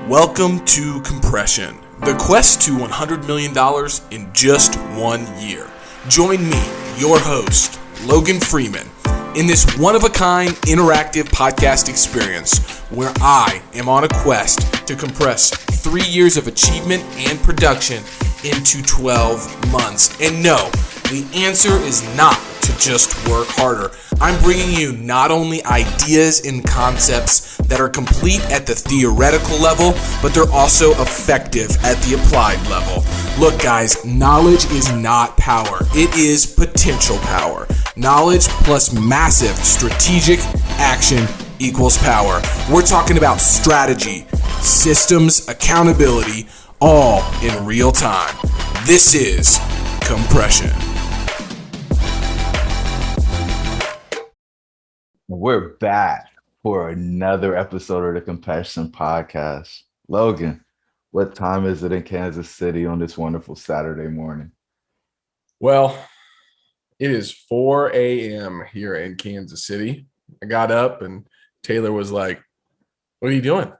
Welcome to Compression, the quest to $100 million in just 1 year. Join me, your host, Logan Freeman, in this one-of-a-kind interactive podcast experience where I am on a quest to compress 3 years of achievement and production into 12 months. And no, the answer is not to just work harder. I'm bringing you not only ideas and concepts that are complete at the theoretical level, but they're also effective at the applied level. Look, guys, knowledge is not power. It is potential power. Knowledge plus massive strategic action equals power. We're talking about strategy, systems, accountability, all in real time. This is Compression. We're back for another episode of the Compression Podcast. Logan, what time is it in Kansas City on this wonderful Saturday morning? Well, it is 4 a.m. here in Kansas City. I got up and Taylor was like, "What are you doing?"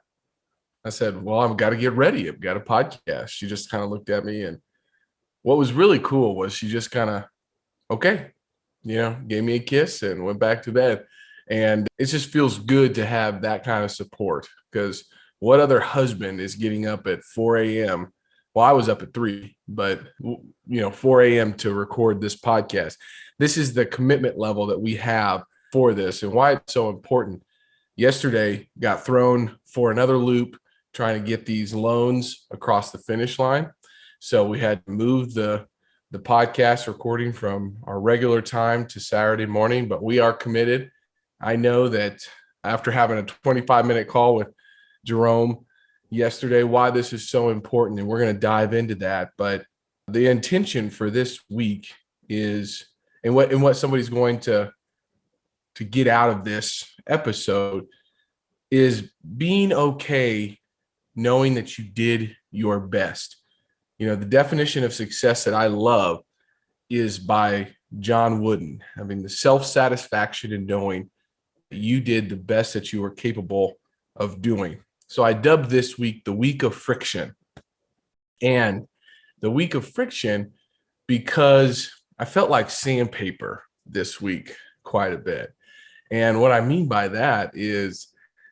I said, "Well, I've got to get ready. I've got a podcast." She just kind of looked at me, and what was really cool was she just kind of, okay, gave me a kiss and went back to bed. And it just feels good to have that kind of support, because what other husband is getting up at 4 a.m.? Well, I was up at 3, but 4 a.m. to record this podcast. This is the commitment level that we have for this and why it's so important. Yesterday got thrown for another loop trying to get these loans across the finish line. So we had to move the podcast recording from our regular time to Saturday morning, but we are committed. I know that after having a 25-minute call with Jerome yesterday, why this is so important, and we're going to dive into that. But the intention for this week is, and what somebody's going to get out of this episode is being okay knowing that you did your best. The definition of success that I love is by John Wooden, having the self-satisfaction in knowing you did the best that you were capable of doing. So I dubbed this week the week of friction. And the week of friction because I felt like sandpaper this week quite a bit. And what I mean by that is,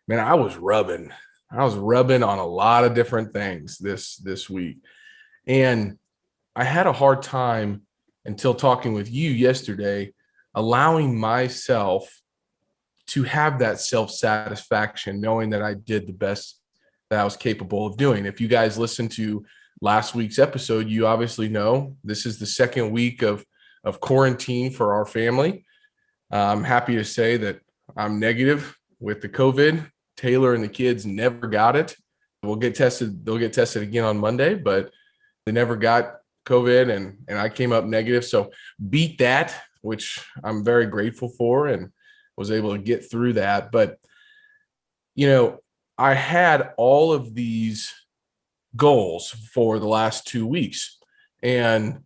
man, I was rubbing on a lot of different things this week. And I had a hard time until talking with you yesterday, allowing myself to have that self-satisfaction, knowing that I did the best that I was capable of doing. If you guys listened to last week's episode, you obviously know this is the second week of quarantine for our family. I'm happy to say that I'm negative with the COVID. Taylor and the kids never got it. They'll get tested again on Monday, but they never got COVID, and I came up negative. So beat that, which I'm very grateful for, and was able to get through that. But, I had all of these goals for the last 2 weeks and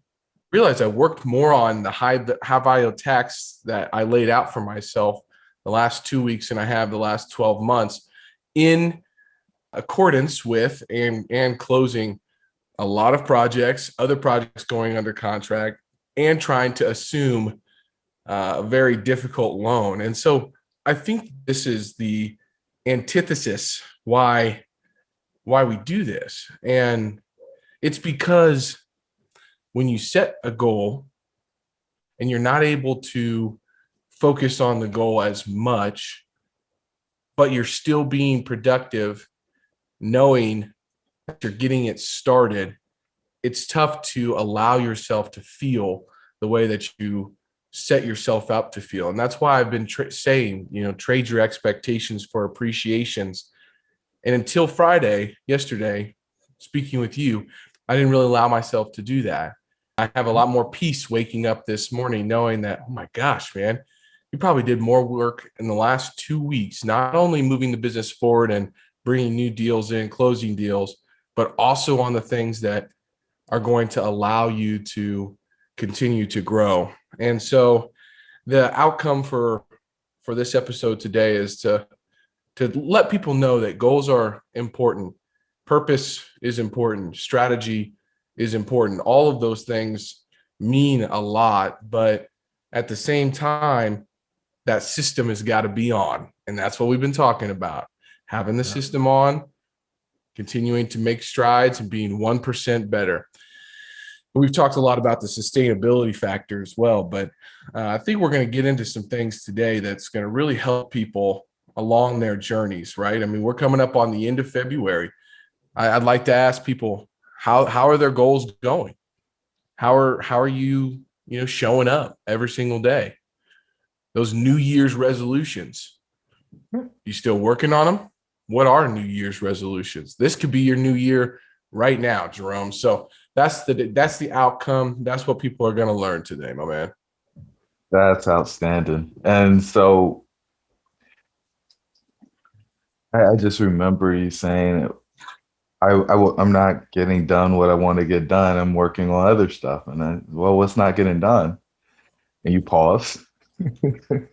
realized I worked more on the high value tasks that I laid out for myself the last 2 weeks than I have the last 12 months, in accordance with and closing a lot of projects, other projects going under contract, and trying to assume a very difficult loan. And so I think this is the antithesis why we do this. And it's because when you set a goal and you're not able to focus on the goal as much, but you're still being productive, knowing that you're getting it started, it's tough to allow yourself to feel the way that you set yourself up to feel. And that's why I've been saying, trade your expectations for appreciations. And until Friday, yesterday, speaking with you, I didn't really allow myself to do that. I have a lot more peace waking up this morning knowing that, oh my gosh, man, you probably did more work in the last 2 weeks, not only moving the business forward and bringing new deals in, closing deals, but also on the things that are going to allow you to continue to grow. And so the outcome for this episode today is to let people know that goals are important. purpose is important. Strategy is important. All of those things mean a lot, but at the same time, that system has got to be on. And that's what we've been talking about. Having the system on, continuing to make strides and being 1% better. We've talked a lot about the sustainability factor as well, but I think we're going to get into some things today that's going to really help people along their journeys, right? I mean, we're coming up on the end of February. I'd like to ask people, how are their goals going? How are you, showing up every single day? Those New Year's resolutions, you still working on them? What are New Year's resolutions? This could be your new year right now, Jerome. So that's the outcome. That's what people are going to learn today, my man. That's outstanding. And so I just remember you saying, I'm not getting done what I want to get done. I'm working on other stuff. And what's not getting done? And you paused and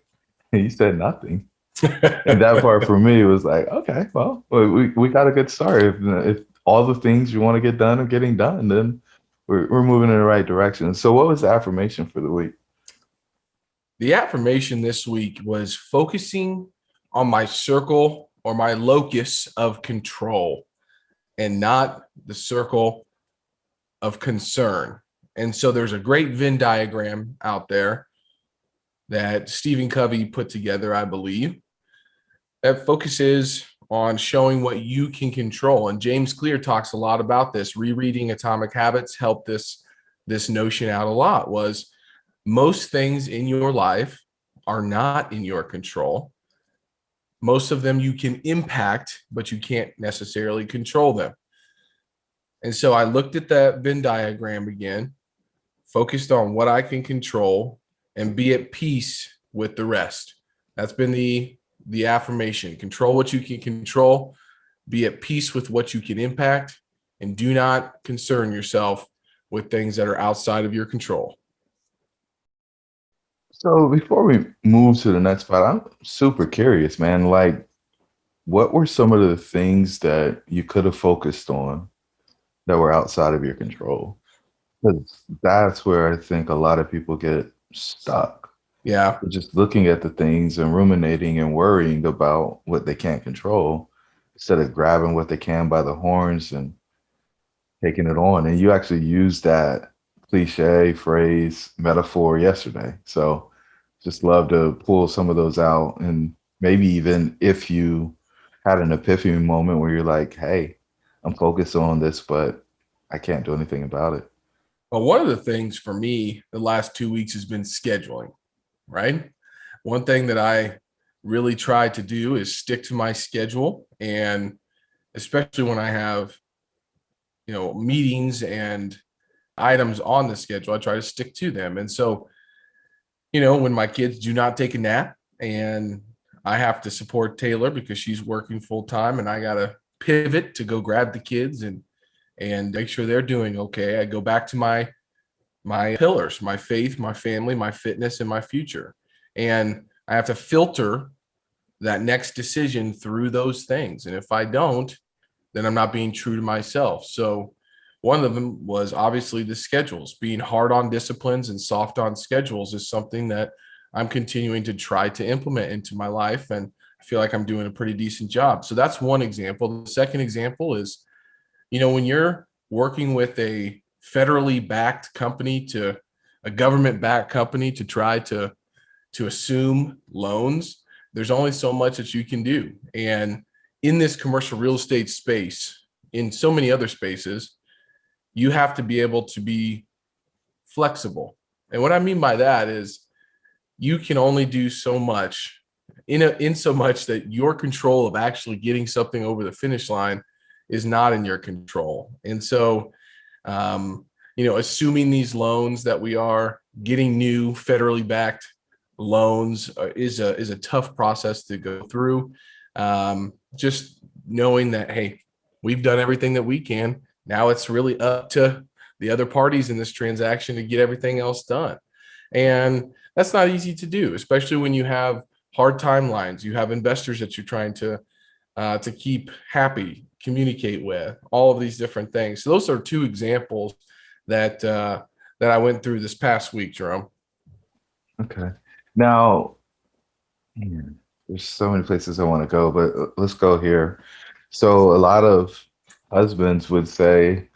you said nothing. And that part for me was like, okay, well, we got a good start. If all the things you want to get done are getting done, then we're moving in the right direction. So what was the affirmation for the week? The affirmation this week was focusing on my circle or my locus of control and not the circle of concern. And so there's a great Venn diagram out there that Stephen Covey put together, I believe, that focuses on showing what you can control. And James Clear talks a lot about this. Rereading Atomic Habits helped this notion out a lot. Was most things in your life are not in your control. Most of them you can impact, but you can't necessarily control them. And so I looked at that Venn diagram again, focused on what I can control and be at peace with the rest. That's been the affirmation. Control what you can control, be at peace with what you can impact, and do not concern yourself with things that are outside of your control. So before we move to the next part, I'm super curious, man. Like, what were some of the things that you could have focused on that were outside of your control? Because that's where I think a lot of people get stuck. Yeah. They're just looking at the things and ruminating and worrying about what they can't control instead of grabbing what they can by the horns and taking it on. And you actually used that cliche phrase metaphor yesterday. So just love to pull some of those out. And maybe even if you had an epiphany moment where you're like, hey, I'm focused on this, but I can't do anything about it. Well, one of the things for me the last 2 weeks has been scheduling, right? One thing that I really try to do is stick to my schedule. And especially when I have, meetings and items on the schedule, I try to stick to them. And so, when my kids do not take a nap and I have to support Taylor because she's working full time and I got to pivot to go grab the kids and make sure they're doing okay, I go back to my pillars, my faith, my family, my fitness, and my future. And I have to filter that next decision through those things. And if I don't, then I'm not being true to myself. So one of them was obviously the schedules. Being hard on disciplines and soft on schedules is something that I'm continuing to try to implement into my life. And I feel like I'm doing a pretty decent job. So that's one example. The second example is, when you're working with a federally backed company to a government backed company to try to assume loans, there's only so much that you can do. And in this commercial real estate space, in so many other spaces, you have to be able to be flexible. And what I mean by that is you can only do so much in so much that your control of actually getting something over the finish line is not in your control. And so, assuming these loans that we are getting new federally backed loans is a tough process to go through. Just knowing that, hey, we've done everything that we can. Now it's really up to the other parties in this transaction to get everything else done. And that's not easy to do, especially when you have hard timelines. You have investors that you're trying to keep happy. communicate with, all of these different things. So those are two examples that that I went through this past week, Jerome. Okay. Now, there's so many places I want to go, but let's go here. So a lot of husbands would say,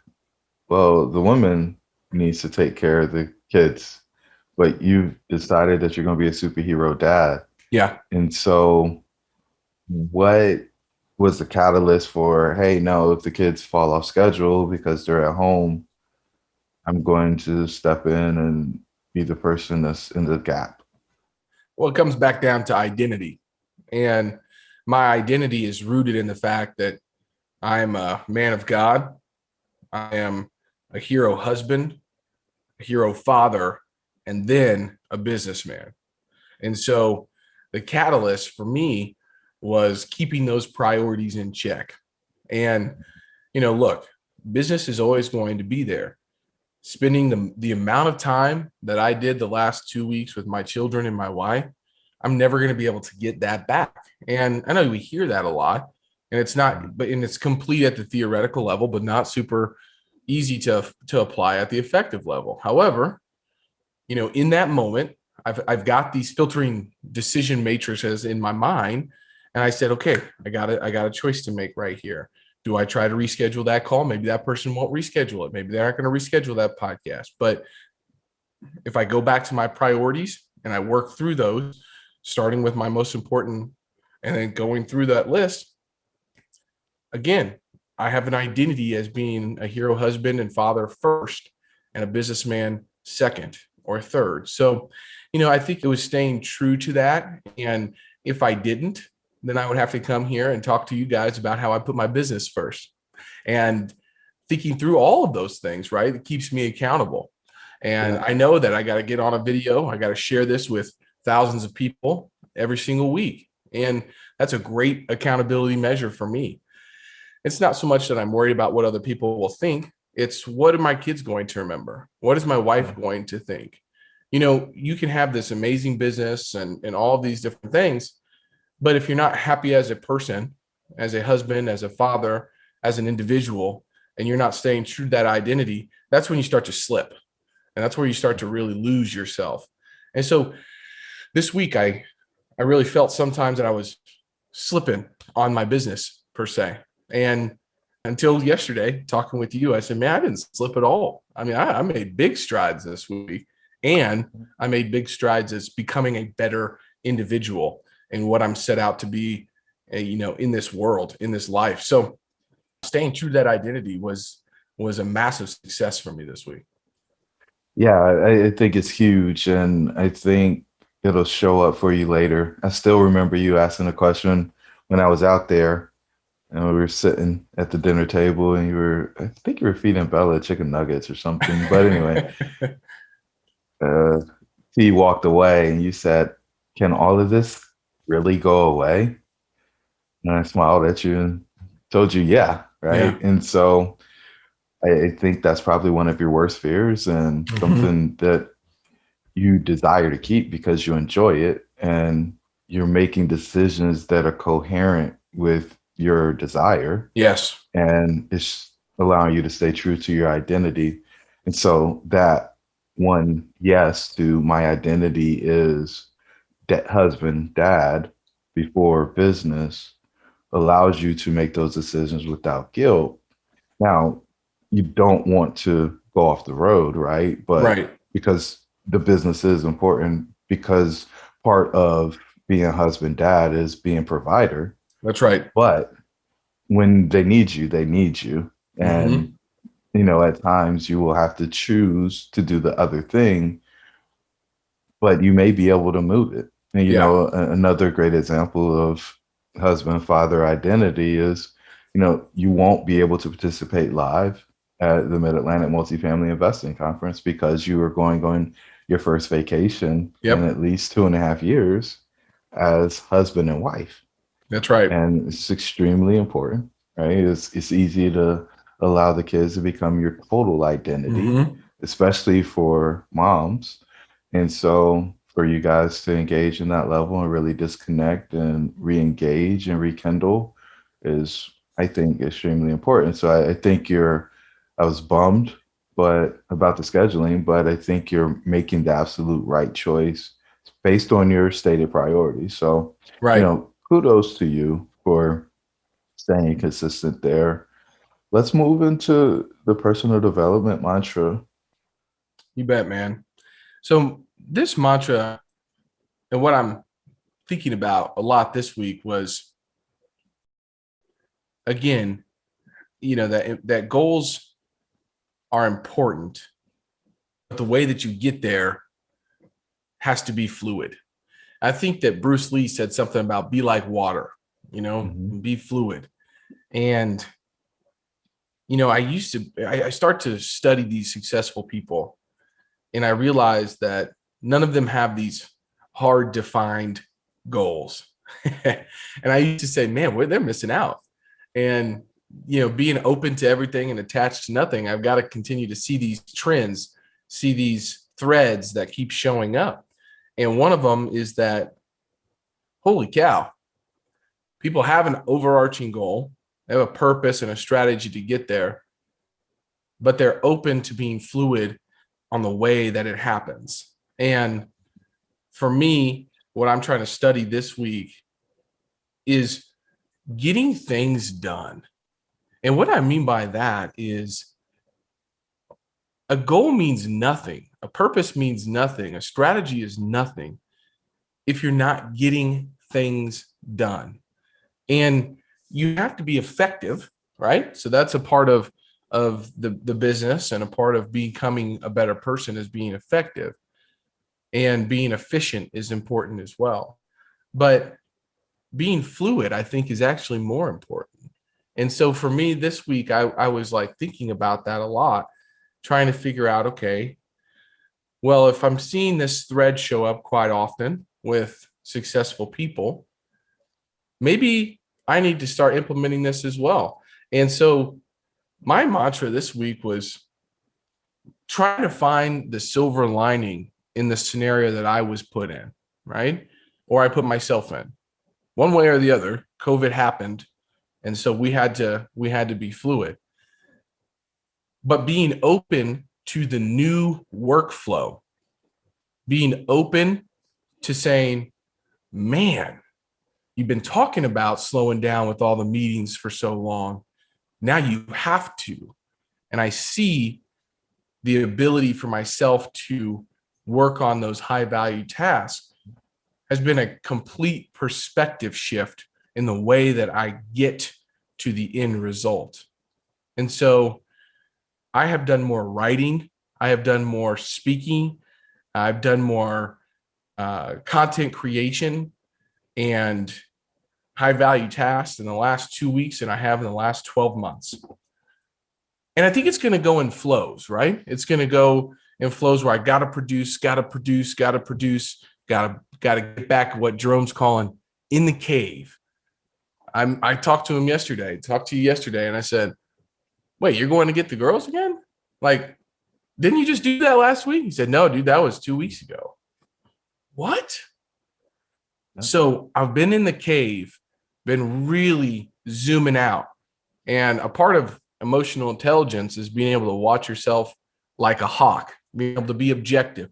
well, the woman needs to take care of the kids, but you've decided that you're going to be a superhero dad. Yeah. And so what was the catalyst for, hey, no, if the kids fall off schedule because they're at home, I'm going to step in and be the person that's in the gap? Well, it comes back down to identity. And my identity is rooted in the fact that I'm a man of God. I am a hero husband, a hero father, and then a businessman. And so the catalyst for me was keeping those priorities in check. And, look, business is always going to be there. Spending the amount of time that I did the last 2 weeks with my children and my wife, I'm never going to be able to get that back. And I know we hear that a lot, and it's not, and it's complete at the theoretical level, but not super easy to apply at the effective level. However, in that moment, I've got these filtering decision matrices in my mind, and I said, okay, I got a choice to make right here. Do I try to reschedule that call? Maybe that person won't reschedule it. Maybe they aren't going to reschedule that podcast. But if I go back to my priorities and I work through those, starting with my most important and then going through that list, again, I have an identity as being a hero husband and father first and a businessman second or third. So, I think it was staying true to that. And if I didn't, then I would have to come here and talk to you guys about how I put my business first. And thinking through all of those things, right? It keeps me accountable. And I know that I got to get on a video. I got to share this with thousands of people every single week. And that's a great accountability measure for me. It's not so much that I'm worried about what other people will think. It's what are my kids going to remember? What is my wife going to think? You can have this amazing business and all of these different things, but if you're not happy as a person, as a husband, as a father, as an individual, and you're not staying true to that identity, that's when you start to slip. And that's where you start to really lose yourself. And so this week, I really felt sometimes that I was slipping on my business per se. And until yesterday, talking with you, I said, man, I didn't slip at all. I mean, I made big strides this week, and I made big strides as becoming a better individual and what I'm set out to be, in this world, in this life. So staying true to that identity was a massive success for me this week. Yeah, I think it's huge, and I think it'll show up for you later. I still remember you asking a question when I was out there, and we were sitting at the dinner table, and I think you were feeding Bella chicken nuggets or something. But anyway, he walked away, and you said, "Can all of this really go away?" And I smiled at you and told you, "Yeah, right." Yeah. And so I think that's probably one of your worst fears, and something that you desire to keep because you enjoy it, and you're making decisions that are coherent with your desire. Yes. And it's allowing you to stay true to your identity. And so that one yes to my identity is husband, dad before business allows you to make those decisions without guilt. Now, you don't want to go off the road, right? But right. Because the business is important, because part of being a husband, dad is being provider. That's right. But when they need you, they need you. And, at times you will have to choose to do the other thing, but you may be able to move it. And, another great example of husband, father identity is, you won't be able to participate live at the Mid-Atlantic Multifamily Investing Conference because you are going on your first vacation in at least 2.5 years as husband and wife. That's right. And it's extremely important, right? It's easy to allow the kids to become your total identity, especially for moms. And so for you guys to engage in that level and really disconnect and re-engage and rekindle is I think, extremely important. So I think I was bummed about the scheduling, but I think you're making the absolute right choice based on your stated priorities. So, Right. kudos to you for staying consistent there. Let's move into the personal development mantra. You bet, man. So this mantra and what I'm thinking about a lot this week was, again, that goals are important, but the way that you get there has to be fluid. I think that Bruce Lee said something about be like water, Mhm. be fluid. And I start to study these successful people, and I realized that none of them have these hard defined goals. And I used to say, man, they're missing out. And being open to everything and attached to nothing, I've got to continue to see these trends, see these threads that keep showing up. And one of them is that, holy cow, people have an overarching goal, they have a purpose and a strategy to get there, but they're open to being fluid on the way that it happens. And for me, what I'm trying to study this week is getting things done. And what I mean by that is a goal means nothing, a purpose means nothing, a strategy is nothing if you're not getting things done. And you have to be effective, right? So that's a part of the business, and a part of becoming a better person is being effective, and being efficient is important as well. But being fluid, I think, is actually more important. And so for me this week, I was like thinking about that a lot, trying to figure out, okay, well, if I'm seeing this thread show up quite often with successful people, maybe I need to start implementing this as well. And so my mantra this week was trying to find the silver lining in the scenario that I was put in, right? Or I put myself in. One way or the other, COVID happened, and so we had to be fluid. But being open to the new workflow, being open to saying, man, you've been talking about slowing down with all the meetings for so long. Now you have to. And I see the ability for myself to work on those high value tasks has been a complete perspective shift in the way that I get to the end result. And so I have done more writing, I have done more speaking, I've done more content creation and high value tasks in the last 2 weeks than I have in the last 12 months. And I think it's going to go in flows, right? It's going to go in flows where I got to produce, got to produce, got to produce, got to get back what Jerome's calling in the cave. I talked to him yesterday, talked to you yesterday, and I said, wait, you're going to get the girls again? Like, didn't you just do that last week? He said, no, dude, that was 2 weeks ago. What? So I've been in the cave, been really zooming out. And a part of emotional intelligence is being able to watch yourself like a hawk, being able to be objective,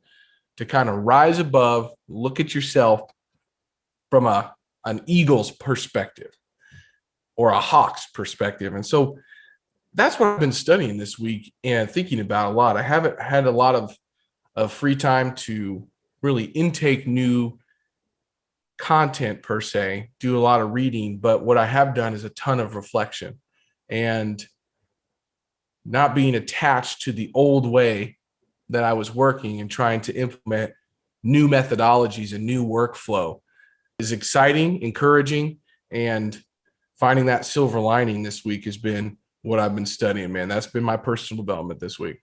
to kind of rise above, look at yourself from an eagle's perspective or a hawk's perspective. And so that's what I've been studying this week and thinking about a lot. I haven't had a lot of free time to really intake new content per se, do a lot of reading, but what I have done is a ton of reflection and not being attached to the old way that I was working, and trying to implement new methodologies and new workflow is exciting, encouraging, and finding that silver lining this week has been what I've been studying, man. That's been my personal development this week.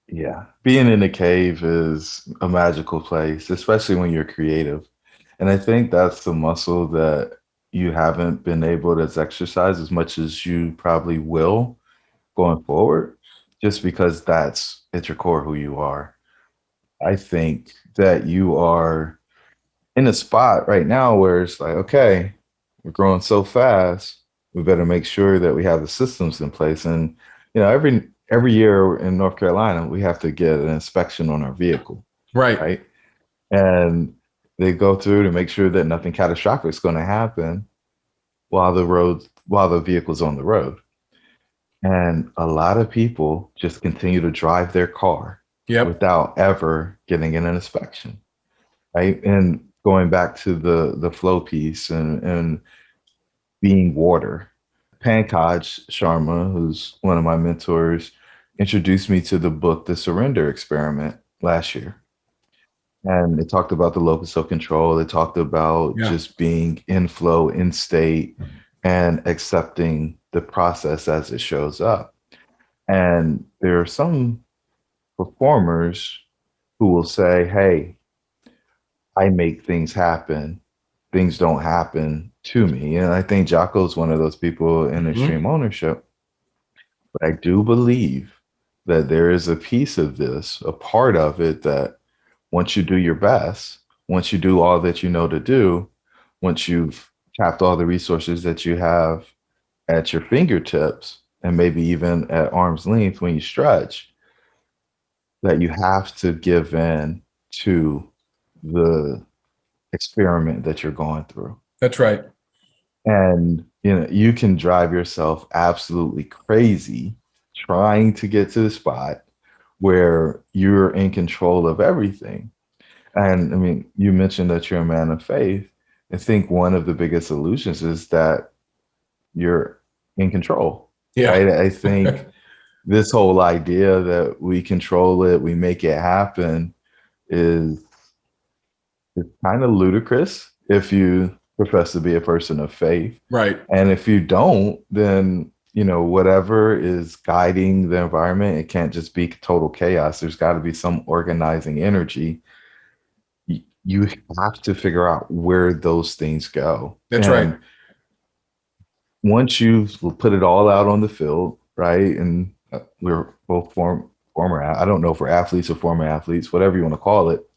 Yeah. Being in the cave is a magical place, especially when you're creative. And I think that's the muscle that you haven't been able to exercise as much as you probably will going forward, just because that's at your core who you are. I think that you are in a spot right now where it's like, okay, we're growing so fast. we better make sure that we have the systems in place. And every year in North Carolina, we have to get an inspection on our vehicle, Right. right? And they go through to make sure that nothing catastrophic is going to happen while the vehicle's on the road. And a lot of people just continue to drive their car Yep. without ever getting an inspection, right? And going back to the flow piece and being water. Pankaj Sharma, who's one of my mentors, introduced me to the book The Surrender Experiment last year. And it talked about the locus of control. It talked about Yeah. just being in flow, in state, and accepting the process as it shows up. And there are some performers who will say, hey, I make things happen. Things don't happen to me. And I think Jocko's one of those people in Mhm. extreme ownership. But I do believe that there is a piece of this, a part of it that once you do your best, once you do all that you know to do, once you've tapped all the resources that you have at your fingertips, and maybe even at arm's length when you stretch, that you have to give in to the experiment that you're going through. That's right. And you can drive yourself absolutely crazy trying to get to the spot where you're in control of everything. And I mean, you mentioned that you're a man of faith. I think one of the biggest illusions is that you're in control, Yeah. right? I think this whole idea that we control it, we make it happen is kind of ludicrous if you profess to be a person of faith. Right. And if you don't, then whatever is guiding the environment, it can't just be total chaos. There's got to be some organizing energy. You have to figure out where those things go. That's right. And once you've put it all out on the field, right? And we're both former, I don't know if we're athletes or former athletes, whatever you want to call it.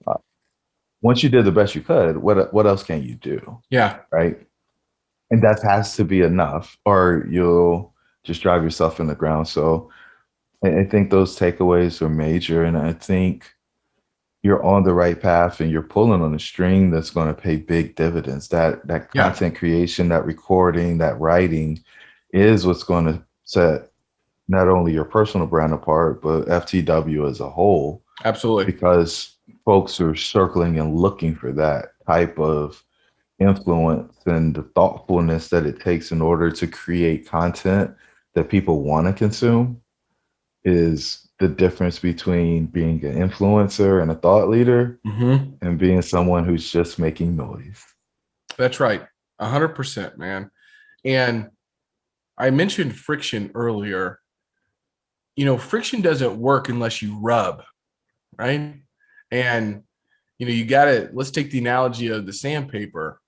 Uh, Once you did the best you could, what else can you do, Yeah. right? And that has to be enough, or you'll just drive yourself in the ground. So I think those takeaways are major, and I think you're on the right path, and you're pulling on a string that's going to pay big dividends. That Yeah. content creation, that recording, that writing, is what's going to set not only your personal brand apart, but FTW as a whole, Absolutely. because folks are circling and looking for that type of influence and the thoughtfulness that it takes in order to create content that people want to consume is the difference between being an influencer and a thought leader Hmm. and being someone who's just making noise. That's right. 100%, man. And I mentioned friction earlier. Friction doesn't work unless you rub, right? And you got to, let's take the analogy of the sandpaper.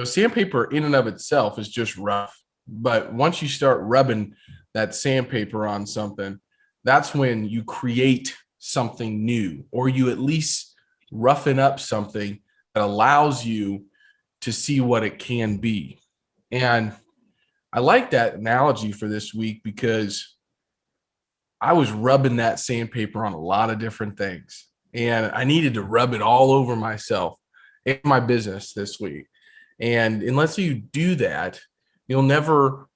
Sandpaper in and of itself is just rough. But once you start rubbing that sandpaper on something, that's when you create something new, or you at least roughen up something that allows you to see what it can be. And I like that analogy for this week because I was rubbing that sandpaper on a lot of different things, and I needed to rub it all over myself in my business this week. And unless you do that, you'll never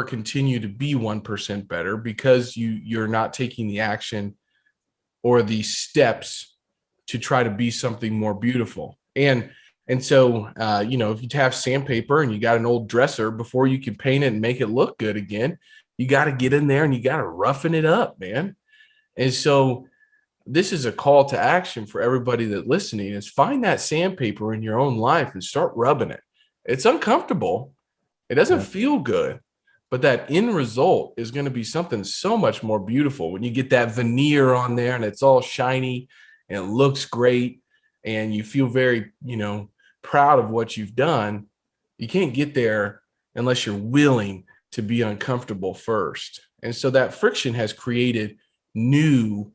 continue to be 1% better, because you're not taking the action or the steps to try to be something more beautiful. And so if you have sandpaper and you got an old dresser, before you can paint it and make it look good again, you got to get in there and you got to roughen it up, man. And so this is a call to action for everybody that listening, is find that sandpaper in your own life and start rubbing it. It's uncomfortable. It doesn't Yeah. feel good, but that end result is going to be something so much more beautiful when you get that veneer on there and it's all shiny and it looks great and you feel very, proud of what you've done. You can't get there unless you're willing to be uncomfortable first. And so that friction has created new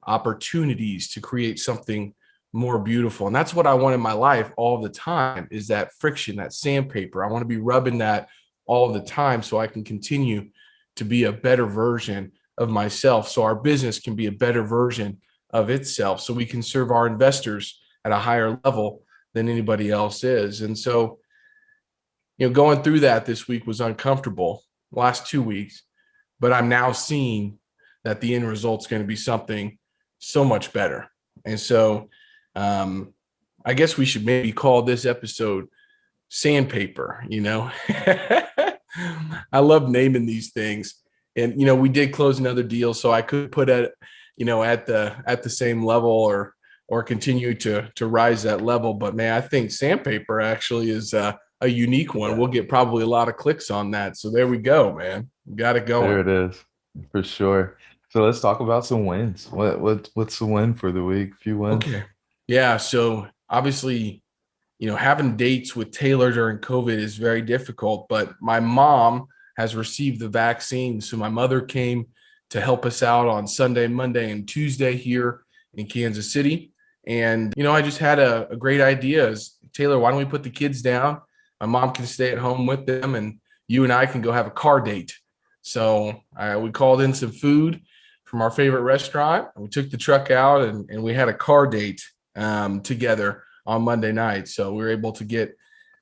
opportunities to create something more beautiful. And that's what I want in my life all the time, is that friction, that sandpaper. I want to be rubbing that all the time so I can continue to be a better version of myself, so our business can be a better version of itself, so we can serve our investors at a higher level than anybody else is. And so, going through that this week was uncomfortable, last 2 weeks, but I'm now seeing that the end result's going to be something so much better. And so I guess we should maybe call this episode Sandpaper. I love naming these things. And we did close another deal, so I could put it at the same level or continue to rise that level. But man, I think Sandpaper actually is a unique one. We'll get probably a lot of clicks on that. So there we go, man. Got it going. There it is, for sure. So let's talk about some wins. What's the win for the week? Few wins. Okay. Yeah. So obviously, having dates with Taylor during COVID is very difficult, but my mom has received the vaccine. So my mother came to help us out on Sunday, Monday, and Tuesday here in Kansas City. And, I just had a great idea. Is, Taylor, why don't we put the kids down? My mom can stay at home with them, and you and I can go have a car date. So we called in some food from our favorite restaurant. We took the truck out and we had a car date together on Monday night. So we were able to get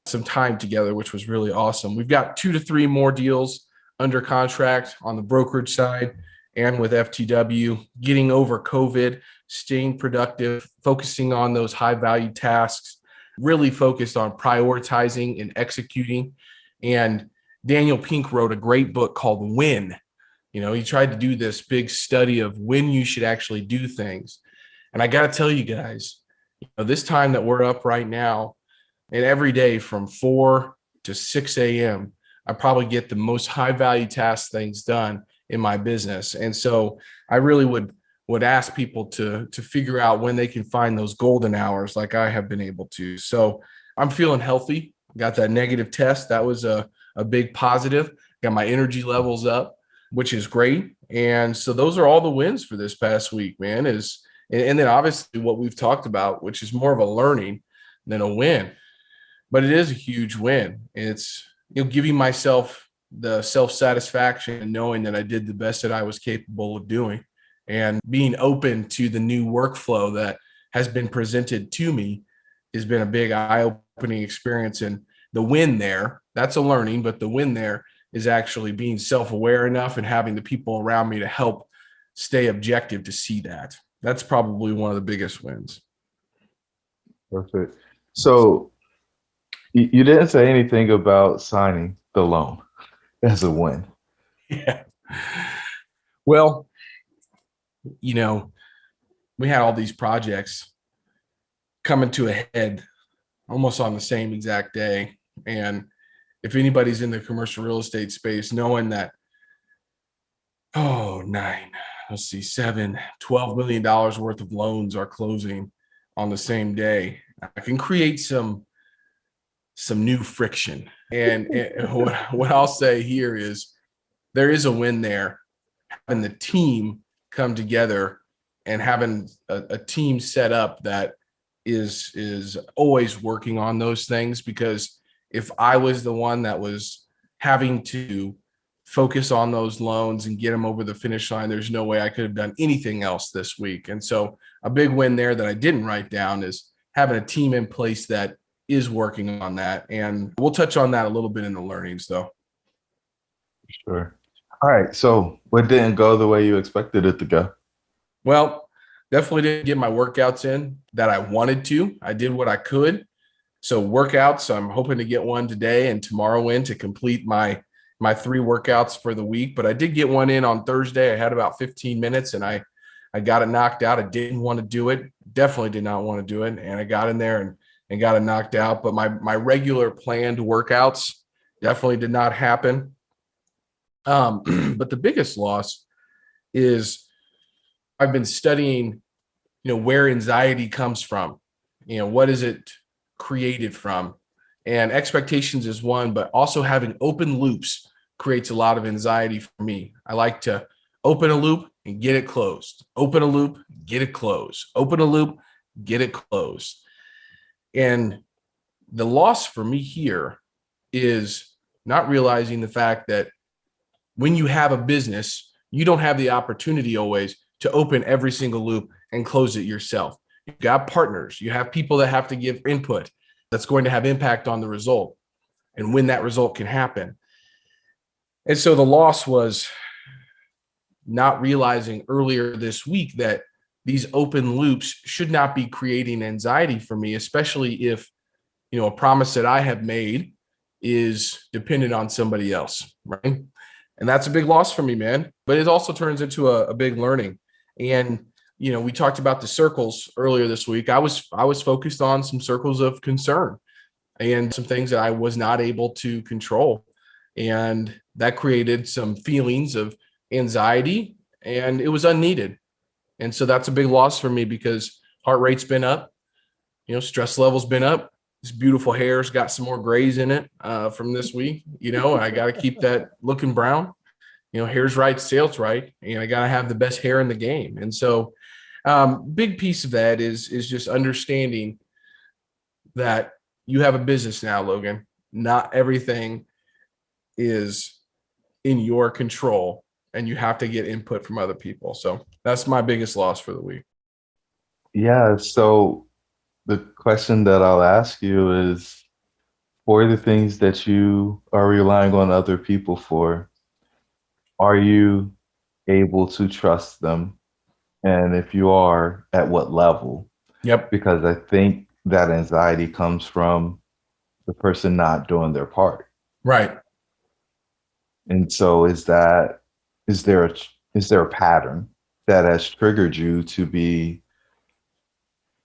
some time together, which was really awesome. We've got 2 to 3 more deals under contract on the brokerage side and with FTW, getting over COVID, staying productive, focusing on those high value tasks, really focused on prioritizing and executing. And Daniel Pink wrote a great book called When. He tried to do this big study of when you should actually do things. And I got to tell you guys, this time that we're up right now, and every day from 4 to 6 a.m., I probably get the most high value task things done in my business. And so I really would ask people to figure out when they can find those golden hours like I have been able to. So I'm feeling healthy. Got that negative test. That was a big positive. Got my energy levels up, which is great. And so those are all the wins for this past week, man. And then obviously what we've talked about, which is more of a learning than a win, but it is a huge win. It's giving myself the self-satisfaction and knowing that I did the best that I was capable of doing, and being open to the new workflow that has been presented to me has been a big eye-opening experience. And the win there, that's a learning, but the win there is actually being self-aware enough and having the people around me to help stay objective to see that. That's probably one of the biggest wins. Perfect. So you didn't say anything about signing the loan as a win. Yeah. Well, we had all these projects coming to a head almost on the same exact day. And if anybody's in the commercial real estate space, knowing that, $12 million worth of loans are closing on the same day, I can create some new friction. And what I'll say here is there is a win there, having the team come together and having a team set up that is always working on those things. Because if I was the one that was having to focus on those loans and get them over the finish line, there's no way I could have done anything else this week. And so a big win there that I didn't write down is having a team in place that is working on that. And we'll touch on that a little bit in the learnings, though. Sure. All right. So what didn't go the way you expected it to go? Well, definitely didn't get my workouts in that I wanted to. I did what I could. So workouts, I'm hoping to get one today and tomorrow in to complete my 3 workouts for the week. But I did get one in on Thursday. I had about 15 minutes and I got it knocked out. I didn't want to do it. Definitely did not want to do it. And I got in there and got it knocked out. But my regular planned workouts definitely did not happen. But the biggest loss is I've been studying, where anxiety comes from. What is it created from? And expectations is one, but also having open loops creates a lot of anxiety for me. I like to open a loop and get it closed. Open a loop, get it closed. Open a loop, get it closed. And the loss for me here is not realizing the fact that when you have a business, you don't have the opportunity always to open every single loop and close it yourself. You've got partners, you have people that have to give input that's going to have impact on the result and when that result can happen. And so the loss was not realizing earlier this week that these open loops should not be creating anxiety for me, especially if, a promise that I have made is dependent on somebody else, right? And that's a big loss for me, man. But it also turns into a big learning. And we talked about the circles earlier this week. I was focused on some circles of concern and some things that I was not able to control. And that created some feelings of anxiety, and it was unneeded. And so that's a big loss for me because heart rate's been up, stress level's been up. This beautiful hair's got some more grays in it from this week. I got to keep that looking brown. Hair's right, sales right, and I got to have the best hair in the game. And so big piece of that is just understanding that you have a business now, Logan. Not everything is in your control, and you have to get input from other people. So that's my biggest loss for the week. Yeah. So the question that I'll ask you is, for the things that you are relying on other people for, are you able to trust them? And if you are, at what level? Yep. Because I think that anxiety comes from the person not doing their part. Right. And so is there a pattern that has triggered you to be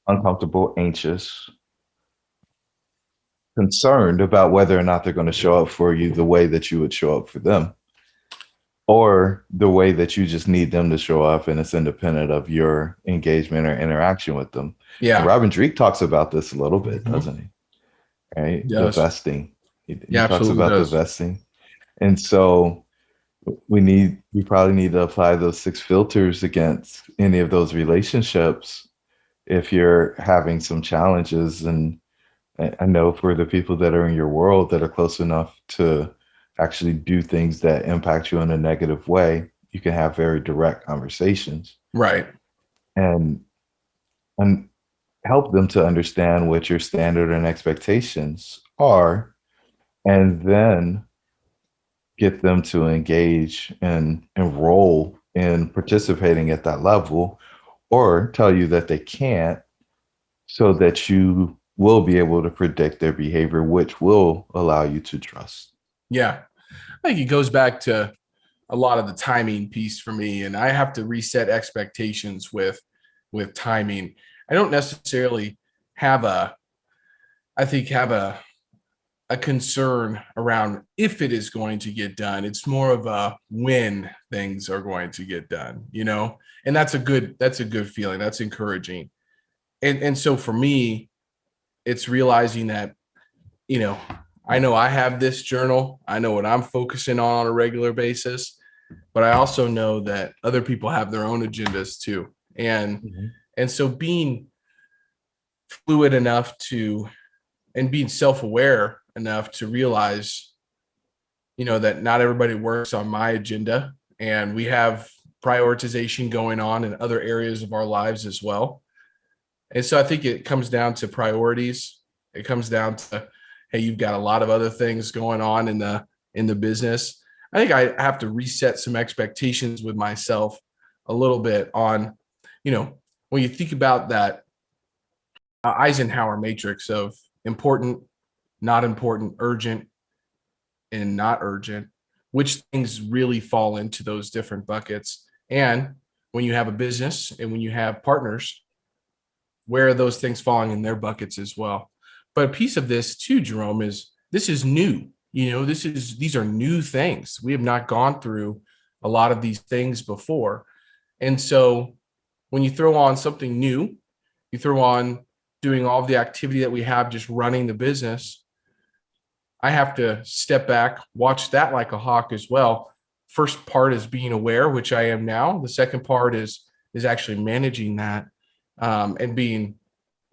uncomfortable, anxious, concerned about whether or not they're going to show up for you the way that you would show up for them, or the way that you just need them to show up and it's independent of your engagement or interaction with them? Yeah. And Robin Dreek talks about this a little bit, doesn't he? Right? The vesting. He talks about the vesting. And so we probably need to apply those 6 filters against any of those relationships if you're having some challenges. And I know for the people that are in your world that are close enough to actually do things that impact you in a negative way, you can have very direct conversations. Right. And help them to understand what your standard and expectations are, and then get them to engage and enroll in participating at that level, or tell you that they can't, so that you will be able to predict their behavior, which will allow you to trust. Yeah. I think it goes back to a lot of the timing piece for me, and I have to reset expectations with timing. I don't necessarily have a concern around if it is going to get done. It's more of a when things are going to get done, and that's a good feeling. That's encouraging. And so for me, it's realizing that, I know I have this journal. I know what I'm focusing on a regular basis, but I also know that other people have their own agendas too. And so being fluid enough and being self-aware enough to realize, that not everybody works on my agenda, and we have prioritization going on in other areas of our lives as well. And so I think it comes down to priorities. It comes down to, hey, you've got a lot of other things going on in the business. I think I have to reset some expectations with myself a little bit on, when you think about that Eisenhower matrix of important, not important, urgent, and not urgent, which things really fall into those different buckets. And when you have a business and when you have partners, where are those things falling in their buckets as well? But a piece of this too, Jerome, is this is new. These are new things. We have not gone through a lot of these things before. And so when you throw on something new, you throw on doing all of the activity that we have, just running the business, I have to step back, watch that like a hawk as well. First part is being aware, which I am now. The second part is actually managing that, and being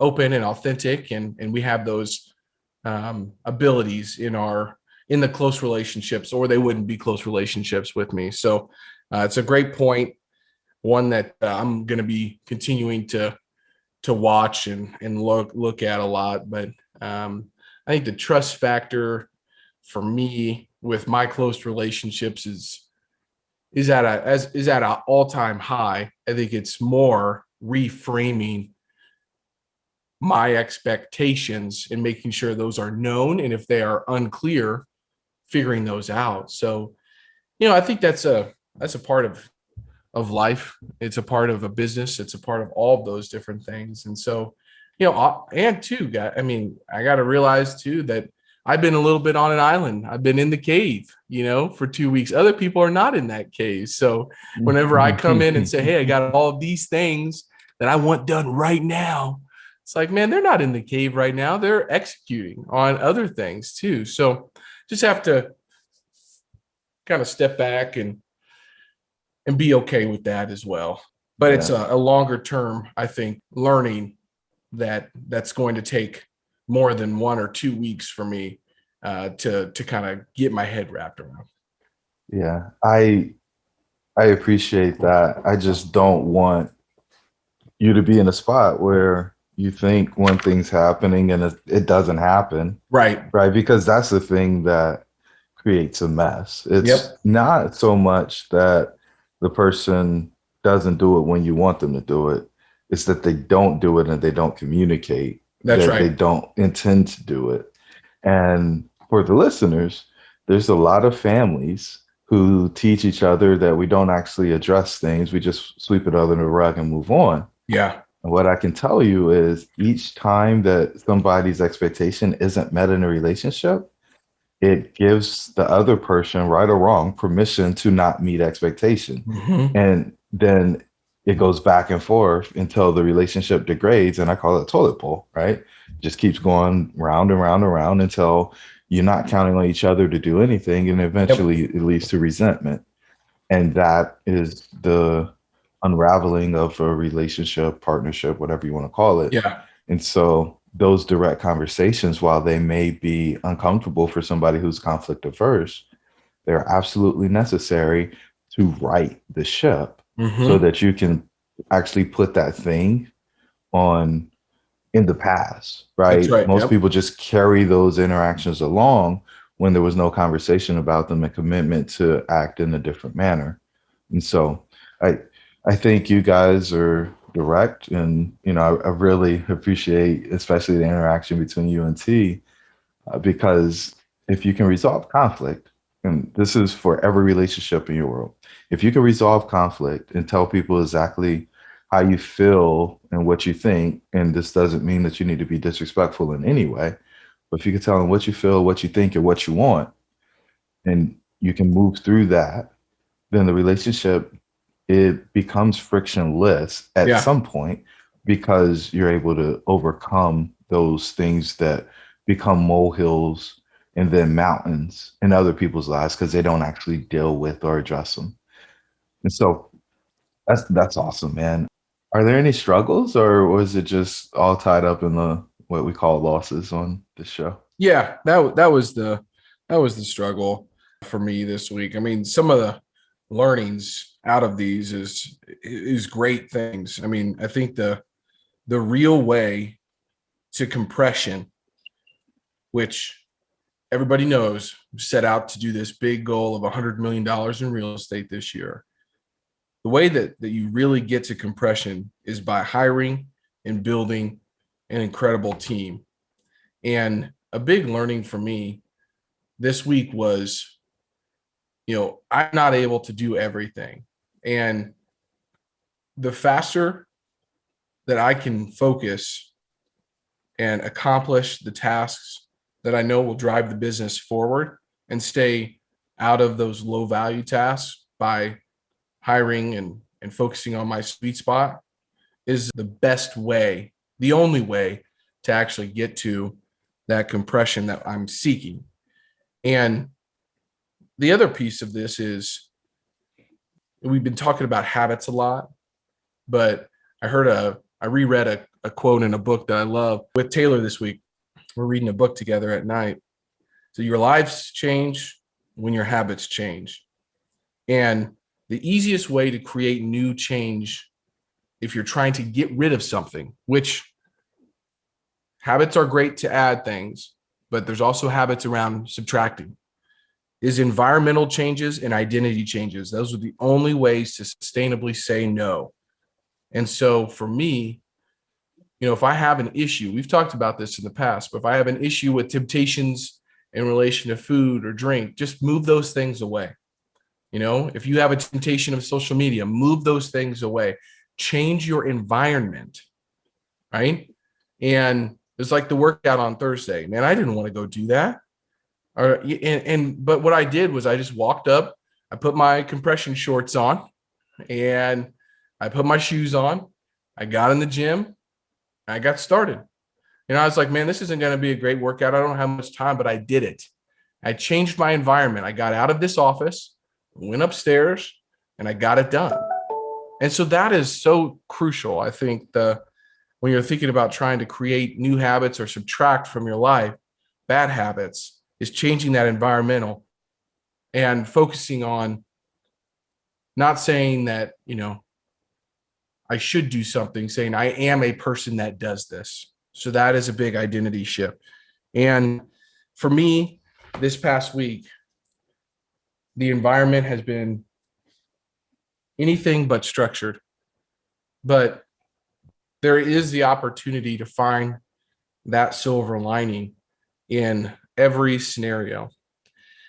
open and authentic, and we have those abilities in the close relationships, or they wouldn't be close relationships with me. So it's a great point, one that I'm going to be continuing to watch and look at a lot. But I think the trust factor for me with my close relationships is at an all-time high. I think it's more reframing my expectations and making sure those are known, and if they are unclear, figuring those out. So, I think that's a part of life. It's a part of a business. It's a part of all of those different things. And so, and too, I got to realize too that I've been a little bit on an island. I've been in the cave, for 2 weeks. Other people are not in that cave. So whenever I come in and say, hey, I got all of these things that I want done right now, it's like, man, they're not in the cave right now. They're executing on other things too. So just have to kind of step back and be okay with that as well. But it's a longer term, I think, learning that's going to take more than 1 or 2 weeks for me to kind of get my head wrapped around. Yeah, I appreciate that. I just don't want you to be in a spot where you think one thing's happening and it doesn't happen. Right. Because that's the thing that creates a mess. It's not so much that the person doesn't do it when you want them to do it. It's that they don't do it and they don't communicate. That's right. They don't intend to do it. And for the listeners, there's a lot of families who teach each other that we don't actually address things. We just sweep it under the rug and move on. Yeah. And what I can tell you is each time that somebody's expectation isn't met in a relationship, it gives the other person, right or wrong, permission to not meet expectation. Mm-hmm. And then it goes back and forth until the relationship degrades. And I call it toilet bowl, right? Just keeps going round and round and round until you're not counting on each other to do anything. And eventually it leads to resentment. And that is the unraveling of a relationship, partnership, whatever you want to call it. Yeah. And so those direct conversations, while they may be uncomfortable for somebody who's conflict averse, they're absolutely necessary to right the ship so that you can actually put that thing on in the past, right? That's right. Most people just carry those interactions along when there was no conversation about them and commitment to act in a different manner. And so I think you guys are direct, and I really appreciate especially the interaction between you and T, because if you can resolve conflict, and this is for every relationship in your world, if you can resolve conflict and tell people exactly how you feel and what you think, and this doesn't mean that you need to be disrespectful in any way, but if you can tell them what you feel, what you think, and what you want, and you can move through that, then the relationship, it becomes frictionless at some point, because you're able to overcome those things that become molehills and then mountains in other people's lives because they don't actually deal with or address them. And so that's awesome, man. Are there any struggles, or was it just all tied up in the what we call losses on this show? Yeah, that was the struggle for me this week. I mean, some of the learnings out of these is great things. I mean, I think the real way to compression, which everybody knows, set out to do this big goal of $100 million in real estate this year. The way that you really get to compression is by hiring and building an incredible team. And a big learning for me this week was, I'm not able to do everything. And the faster that I can focus and accomplish the tasks that I know will drive the business forward and stay out of those low value tasks by hiring and focusing on my sweet spot, is the best way, the only way to actually get to that compression that I'm seeking. And the other piece of this is, we've been talking about habits a lot, but I heard I reread a quote in a book that I love with Taylor this week. We're reading a book together at night. So your lives change when your habits change. And the easiest way to create new change, if you're trying to get rid of something, which habits are great to add things, but there's also habits around subtracting, is environmental changes and identity changes. Those are the only ways to sustainably say no. And so for me, if I have an issue, we've talked about this in the past, but if I have an issue with temptations in relation to food or drink, just move those things away. If you have a temptation of social media, move those things away. Change your environment, right? And it's like the workout on Thursday. Man, I didn't want to go do that. But what I did was I just walked up, I put my compression shorts on, and I put my shoes on. I got in the gym. I got started. I was like, man, this isn't going to be a great workout. I don't have much time, but I did it. I changed my environment. I got out of this office, went upstairs, and I got it done. And so that is so crucial. I think when you're thinking about trying to create new habits or subtract from your life bad habits, is changing that environmental and focusing on not saying that, I should do something, saying I am a person that does this. So that is a big identity shift. And for me, this past week, the environment has been anything but structured. But there is the opportunity to find that silver lining in every scenario.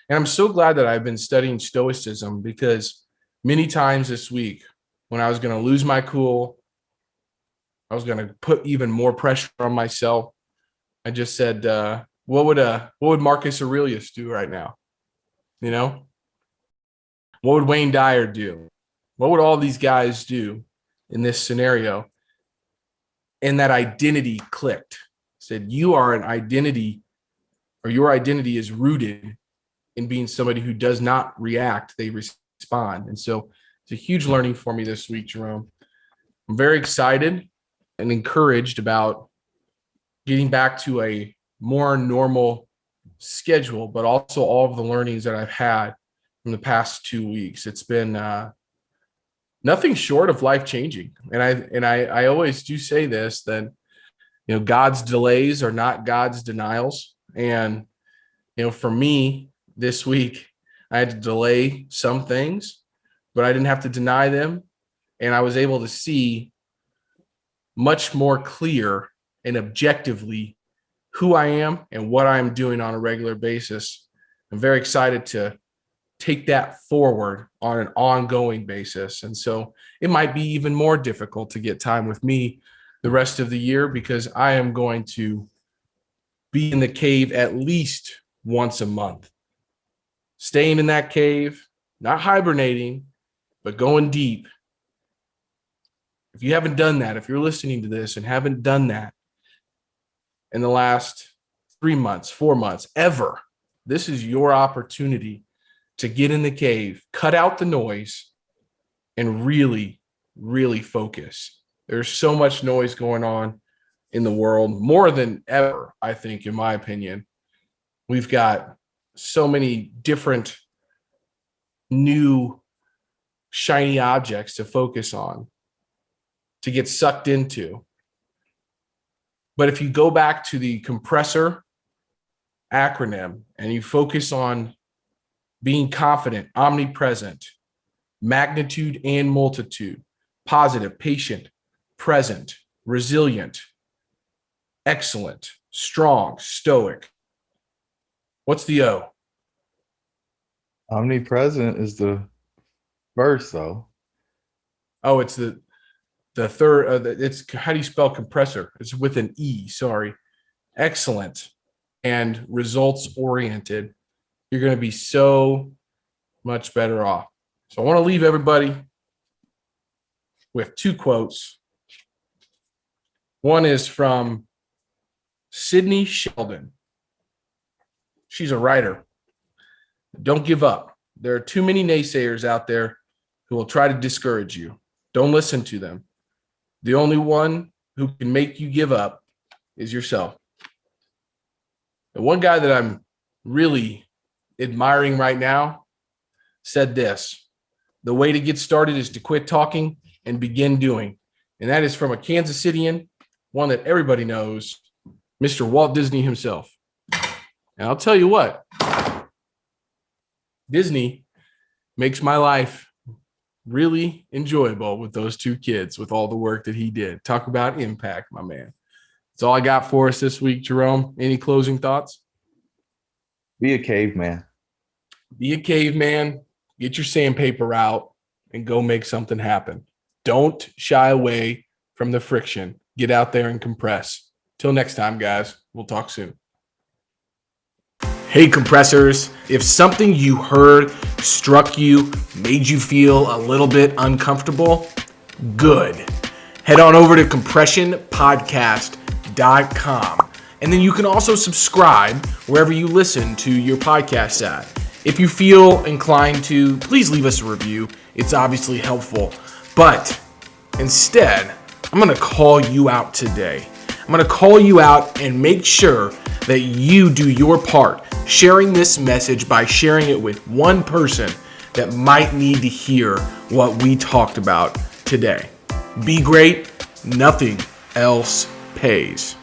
And I'm so glad that I've been studying Stoicism, because many times this week, when I was going to lose my cool, I was going to put even more pressure on myself, I just said, what would Marcus Aurelius do right now? What would Wayne Dyer do? What would all these guys do in this scenario? And that identity clicked. Said, you are an identity, or your identity is rooted in being somebody who does not react, they respond. And so it's a huge learning for me this week, Jerome. I'm very excited and encouraged about getting back to a more normal schedule, but also all of the learnings that I've had from the past 2 weeks. It's been nothing short of life-changing. And I always do say this, that God's delays are not God's denials. And for me this week, I had to delay some things, but I didn't have to deny them. And I was able to see much more clear and objectively who I am and what I'm doing on a regular basis. I'm very excited to take that forward on an ongoing basis. And so it might be even more difficult to get time with me the rest of the year, because I am going to be in the cave at least once a month, staying in that cave, not hibernating, but going deep. If you haven't done that, if you're listening to this and haven't done that in the last 3 months, 4 months, ever, this is your opportunity to get in the cave, cut out the noise, and really, really focus. There's so much noise going on in the world, more than ever, I think, in my opinion. We've got so many different new shiny objects to focus on, to get sucked into. But if you go back to the compressor acronym and you focus on being confident, omnipresent, magnitude and multitude, positive, patient, present, resilient, excellent, strong, stoic. What's the O? Omnipresent is the first, though. Oh, it's the third. It's, how do you spell compressor? It's with an E. Sorry. Excellent and results oriented. You're going to be so much better off. So I want to leave everybody with 2 quotes. One is from Sydney Sheldon. She's a writer. Don't give up. There are too many naysayers out there who will try to discourage you. Don't listen to them. The only one who can make you give up is yourself. The one guy that I'm really admiring right now said this: the way to get started is to quit talking and begin doing. And that is from a Kansas Cityan, one that everybody knows, Mr. Walt Disney himself. And I'll tell you what, Disney makes my life really enjoyable with those two kids, with all the work that he did. Talk about impact, my man. That's all I got for us this week, Jerome. Any closing thoughts? Be a caveman. Be a caveman, get your sandpaper out, and go make something happen. Don't shy away from the friction. Get out there and compress. Till next time, guys. We'll talk soon. Hey, compressors. If something you heard struck you, made you feel a little bit uncomfortable, good. Head on over to compressionpodcast.com. And then you can also subscribe wherever you listen to your podcast at. If you feel inclined to, please leave us a review. It's obviously helpful. But instead, I'm going to call you out today. I'm going to call you out and make sure that you do your part, sharing this message by sharing it with one person that might need to hear what we talked about today. Be great. Nothing else pays.